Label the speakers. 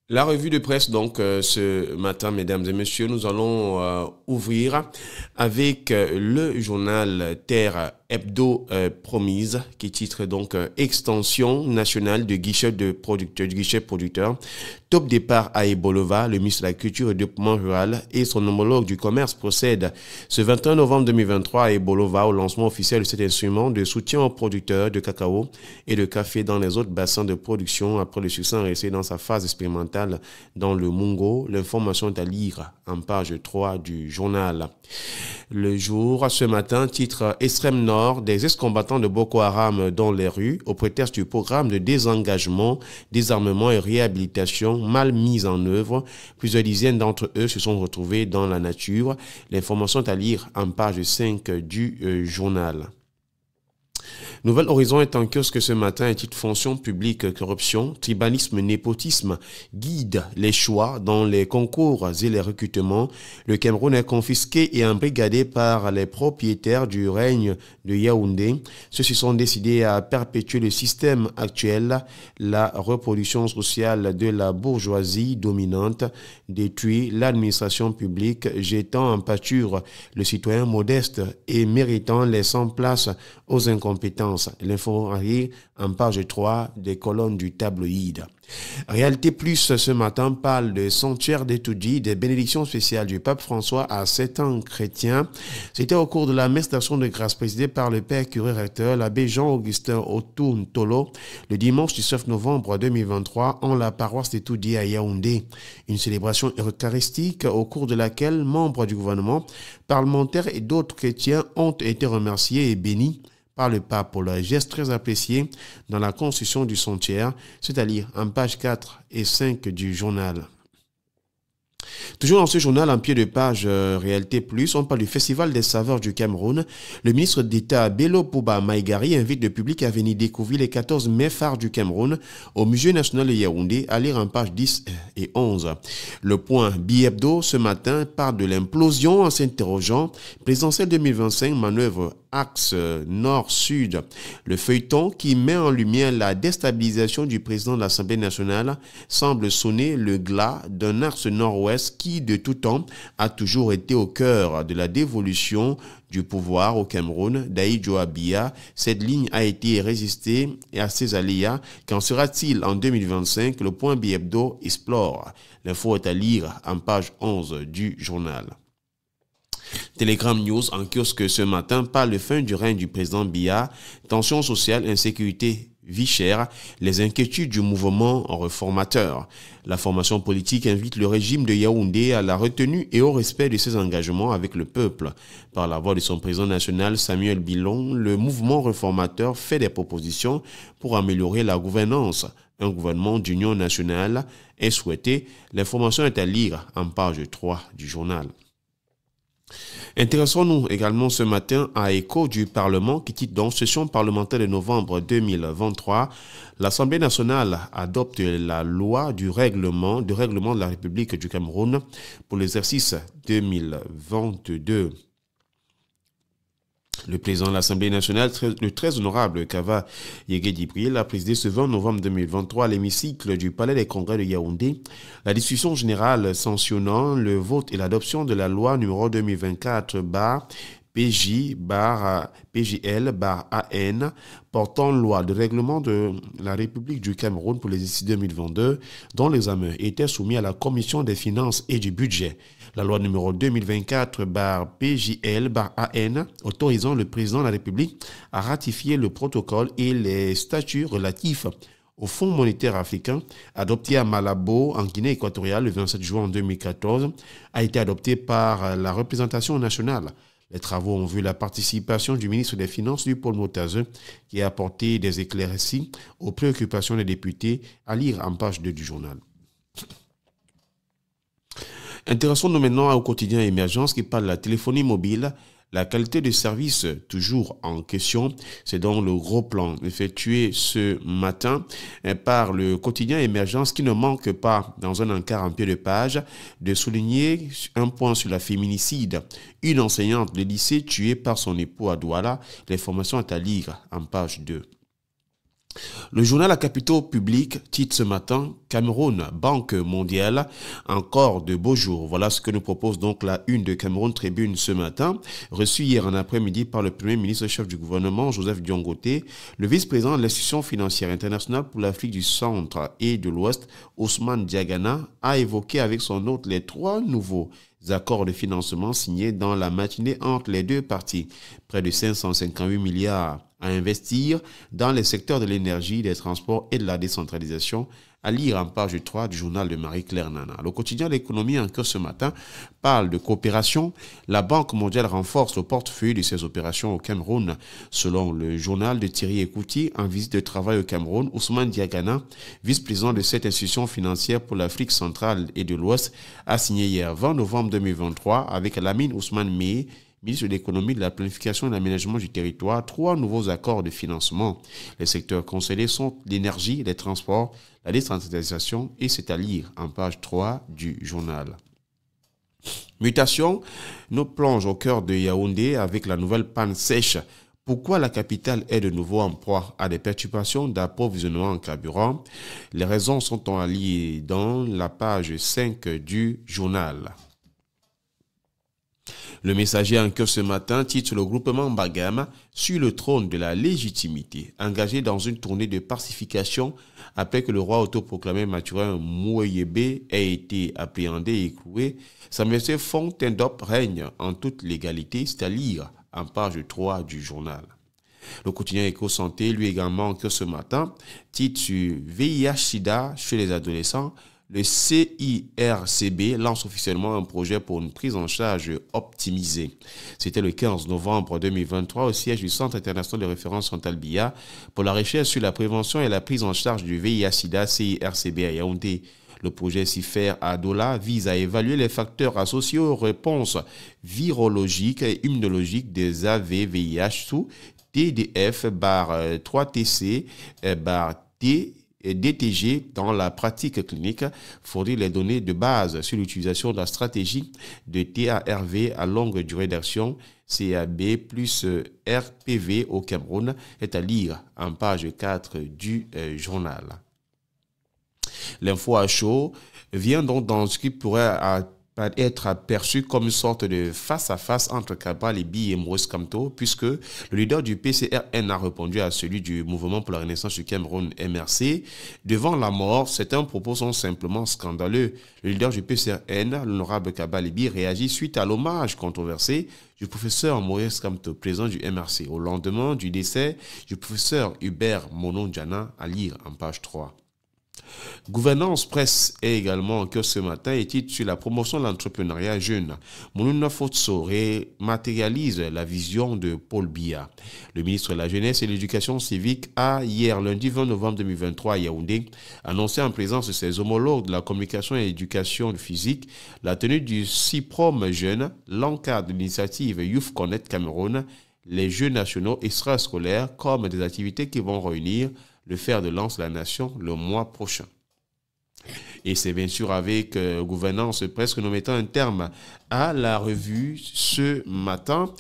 Speaker 1: La revue de presse, donc, ce matin, mesdames et messieurs, nous allons ouvrir avec le journal Terre Hebdo Promise, qui titre donc Extension nationale de guichet de producteurs, du guichet producteur. Top départ à Ebolova, le ministre de la Culture et du Développement rural et son homologue du commerce procèdent ce 21 novembre 2023 à Ebolova au lancement officiel de cet instrument de soutien aux producteurs de cacao et de café dans les autres bassins de production après le succès enregistré dans sa phase expérimentale dans le Mungo. L'information est à lire en page 3 du journal. Le jour, ce matin, titre Extrême Nord, des ex-combattants de Boko Haram dans les rues au prétexte du programme de désengagement, désarmement et réhabilitation mal mis en œuvre. Plusieurs dizaines d'entre eux se sont retrouvés dans la nature. L'information est à lire en page 5 du journal. Nouvel Horizon est en kiosque ce matin, un titre fonction publique, corruption, tribalisme, népotisme guide les choix dans les concours et les recrutements. Le Cameroun est confisqué et embrigadé par les propriétaires du règne de Yaoundé. Ceux-ci sont décidés à perpétuer le système actuel. La reproduction sociale de la bourgeoisie dominante détruit l'administration publique, jetant en pâture le citoyen modeste et méritant laissant place aux incompétences. L'info arrive en page 3 des colonnes du tabloïd. Réalité Plus ce matin parle de sanctuaire d'Etoudi, des bénédictions spéciales du pape François à 7 ans chrétiens. C'était au cours de la messe d'action de grâce présidée par le père curé recteur, l'abbé Jean-Augustin Otoun Tolo, le dimanche 19 novembre 2023 en la paroisse d'Etoudi à Yaoundé. Une célébration eucharistique au cours de laquelle membres du gouvernement, parlementaires et d'autres chrétiens ont été remerciés et bénis par le pape pour leur geste très apprécié dans la construction du sanctuaire, c'est-à-dire en page 4 et 5 du journal. Toujours dans ce journal, en pied de page Réalité Plus, on parle du Festival des saveurs du Cameroun. Le ministre d'État Bello Pouba Maïgari invite le public à venir découvrir les 14 mets phares du Cameroun au Musée national de Yaoundé, à lire en page 10 et 11. Le point Bi-Hebdo ce matin parle de l'implosion en s'interrogeant. Présidentielle 2025, manœuvre axe nord-sud. Le feuilleton qui met en lumière la déstabilisation du président de l'Assemblée nationale semble sonner le glas d'un axe nord-ouest qui, de tout temps, a toujours été au cœur de la dévolution du pouvoir au Cameroun. Daïdjo Abia, cette ligne a été résistée à ses aléas. Qu'en sera-t-il en 2025? Le point Bi-Hebdo explore. L'info est à lire en page 11 du journal. Telegram News en kiosque ce matin parle de fin du règne du président Biya, tension sociale, insécurité, vie chère, les inquiétudes du mouvement réformateur. La formation politique invite le régime de Yaoundé à la retenue et au respect de ses engagements avec le peuple. Par la voix de son président national Samuel Bilon, le mouvement réformateur fait des propositions pour améliorer la gouvernance. Un gouvernement d'union nationale est souhaité. L'information est à lire en page 3 du journal. Intéressons-nous également ce matin à Écho du Parlement qui titre donc session parlementaire de novembre 2023. L'Assemblée nationale adopte la loi du règlement de la République du Cameroun pour l'exercice 2022. Le président de l'Assemblée nationale, le très honorable Kava Yegedibril, a présidé ce 20 novembre 2023 à l'hémicycle du Palais des Congrès de Yaoundé la discussion générale sanctionnant le vote et l'adoption de la loi numéro 2024-PJL-AN portant loi de règlement de la République du Cameroun pour l'exercice 2022, dont l'examen était soumis à la Commission des finances et du budget. La loi numéro 2024-PJL-AN autorisant le président de la République à ratifier le protocole et les statuts relatifs au Fonds monétaire africain, adopté à Malabo, en Guinée équatoriale, le 27 juin 2014, a été adopté par la représentation nationale. Les travaux ont vu la participation du ministre des Finances, du Paul Motazeux, qui a apporté des éclaircies aux préoccupations des députés, à lire en page 2 du journal. Intéressons-nous maintenant au quotidien Émergence qui parle de la téléphonie mobile. La qualité de service, toujours en question, c'est donc le gros plan effectué ce matin par le quotidien Émergence qui ne manque pas, dans un encart en pied de page, de souligner un point sur la féminicide. Une enseignante de lycée tuée par son époux à Douala. L'information est à lire en page 2. Le journal La Capitale Publique titre ce matin « Cameroun, Banque mondiale, encore de beaux jours ». Voilà ce que nous propose donc la une de Cameroun Tribune ce matin, reçue hier en après-midi par le Premier ministre chef du gouvernement, Joseph Dion-Goté, le vice-président de l'institution financière internationale pour l'Afrique du Centre et de l'Ouest, Ousmane Diagana, a évoqué avec son hôte les 3 nouveaux accords de financement signés dans la matinée entre les deux parties. Près de 558 milliards à investir dans les secteurs de l'énergie, des transports et de la décentralisation, à lire en page 3 du journal de Marie-Claire Nana. Le quotidien de l'économie encore ce matin parle de coopération. La Banque mondiale renforce le portefeuille de ses opérations au Cameroun. Selon le journal de Thierry Ekouti, en visite de travail au Cameroun, Ousmane Diagana, vice-président de cette institution financière pour l'Afrique centrale et de l'Ouest, a signé hier 20 novembre 2023 avec Lamine Ousmane Meye, ministre de l'économie, de la planification et de l'aménagement du territoire, 3 nouveaux accords de financement. Les secteurs concernés sont l'énergie, les transports, la décentralisation et c'est à lire en page 3 du journal. Mutation nous plonge au cœur de Yaoundé avec la nouvelle panne sèche. Pourquoi la capitale est de nouveau en proie à des perturbations d'approvisionnement en carburant? Les raisons sont à lire dans la page 5 du journal. Le Messager en cœur ce matin titre le groupement Bagam sur le trône de la légitimité, engagé dans une tournée de pacification après que le roi autoproclamé Mathurin Moueyebe ait été appréhendé et écroué. Sa Majesté Fontaine d'Op règne en toute légalité, c'est à lire en page 3 du journal. Le quotidien Éco-Santé, lui également en cœur ce matin, titre sur VIH-Sida chez les adolescents. Le CIRCB lance officiellement un projet pour une prise en charge optimisée. C'était le 15 novembre 2023 au siège du Centre international de référence Chantal Biya pour la recherche sur la prévention et la prise en charge du VIH-Sida CIRCB à Yaoundé. Le projet CIFER à Douala vise à évaluer les facteurs associés aux réponses virologiques et immunologiques des AV-VIH sous TDF-3TC-T DTG dans la pratique clinique, fournir les données de base sur l'utilisation de la stratégie de TARV à longue durée d'action CAB plus RPV au Cameroun est à lire en page 4 du journal. L'info à chaud vient donc dans ce qui pourrait être aperçu comme une sorte de face-à-face entre Kabal Libi et Maurice Kamto, puisque le leader du PCRN a répondu à celui du Mouvement pour la Renaissance du Cameroun, MRC. Devant la mort, certains propos sont simplement scandaleux. Le leader du PCRN, l'honorable Kabal Libi, réagit suite à l'hommage controversé du professeur Maurice Kamto, président du MRC, au lendemain du décès du professeur Hubert Monon-Diana, à lire en page 3. Gouvernance presse est également en cœur ce matin et titre sur la promotion de l'entrepreneuriat jeune. Mounouna Fotso matérialise la vision de Paul Biya. Le ministre de la Jeunesse et de l'Éducation civique a hier lundi 20 novembre 2023 à Yaoundé annoncé en présence de ses homologues de la communication et l'éducation physique la tenue du CIPROM jeune, l'encadre de l'initiative Youth Connect Cameroun, les Jeux nationaux extrascolaires comme des activités qui vont réunir le fer de lance de la nation le mois prochain. Et c'est bien sûr avec gouvernance presque nous mettant un terme à la revue ce matin.